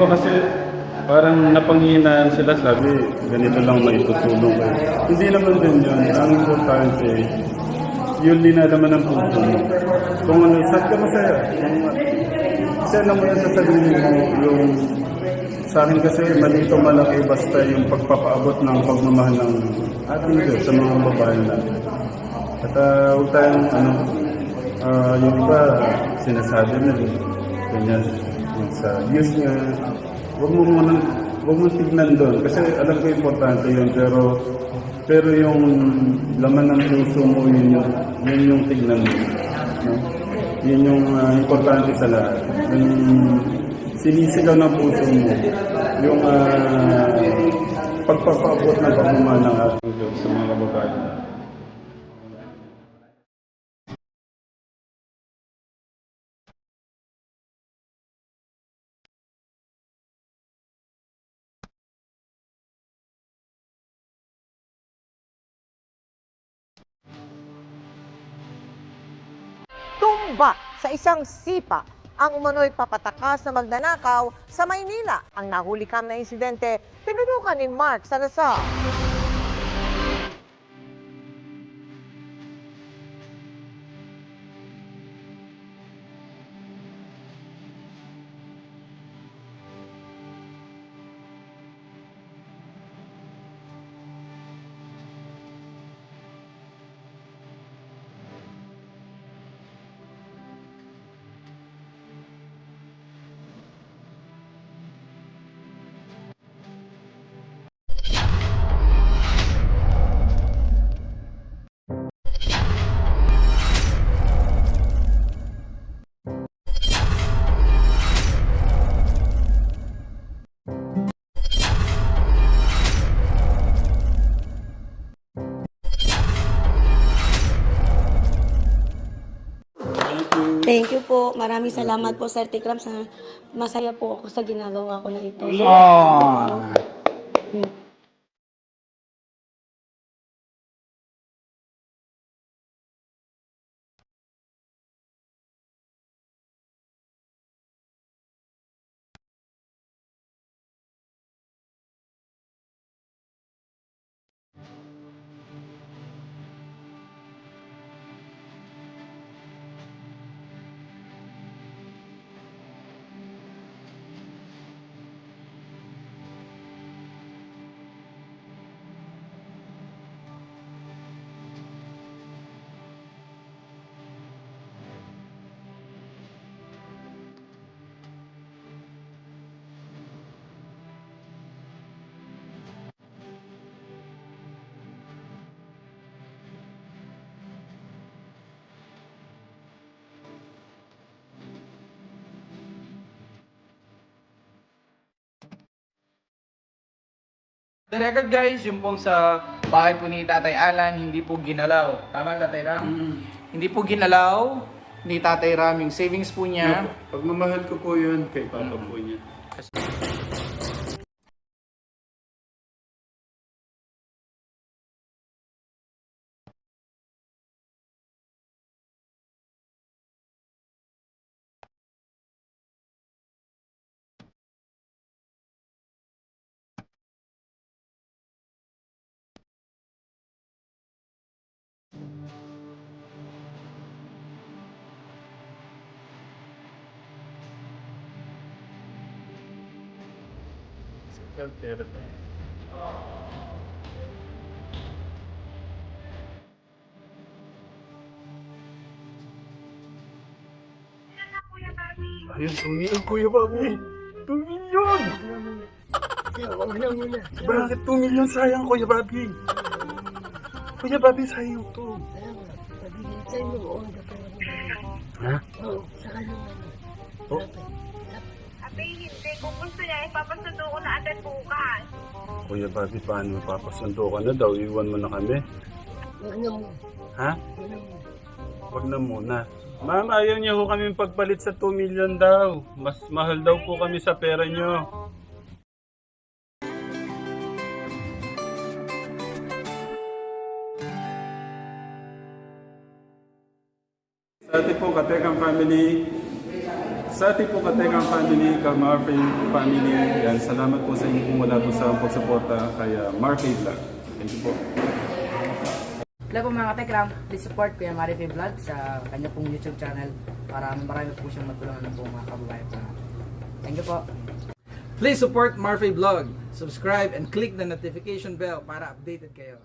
iba kasi parang napanghihinaan sila, sabi, ganito lang maitutulong kayo. Hindi naman din yun. Ang importante, yun linalaman ng puso mo. Kung ano, saan ka masaya? Kasi alam mo yan sa sarili mo, yung sa akin kasi malito malaki basta yung pagpapaabot ng pagmamahal ng ating Diyos sa mga babae natin. At huwag tayong yung iba sinasabi na rin, ganyan, yung sa Diyos niya, huwag mo tignan doon kasi alam ko importante yun, pero yung laman ng puso mo, yun yung tignan mo, no? Yun yung importante sa lahat. Yung sinisigaw ng puso mo, yung pagpapaabot ng pagmamahal ng ating Diyos sa mga babae. Tumba sa isang sipa ang umano'y papatakas na magnanakaw sa Maynila. Ang nahulikam na insidente, pinunukan ni Mark Salazar. Thank you po. Maraming salamat po, Sir Tikram. Masaya po ako sa ginagawa ko na ito. The record guys, yung pong sa bahay po ni Tatay Alan, hindi po ginalaw. Tama Tatay Ram? Hindi po ginalaw ni Tatay Ram yung savings po niya. Pagmamahal ko po yun kay Papa po niya. Self-therapy. Ayun, 2 million, Kuya Bobby. 2 million! Bakit 2 million sayang, Kuya Bobby? Kuya Bobby, sayang to. Ha? Oh, Ate, hindi. Kung gusto niya, ipapasundo ko na agad bukas. Kuya Bobby, paano papasundo ka na daw? Iwan mo na kami. Ha? Wag na muna. Ma'am, ayaw niyo ho kami pagpalit sa 2 million daw. Mas mahal daw po kami sa pera niyo. Sa ating po, Katekang family, Sa ating po Katekang family, Marfay family, yan, salamat po sa inyo kung wala po sa pagsuporta kay Marfay Vlog. Thank you po. Hello po mga katekram, please support Kuya Marify Vlog sa kanya pong YouTube channel para marami po siyang matulungan ng mga kababayan po. Thank you po. Please support Marfay Vlog. Subscribe and click the notification bell para updated kayo.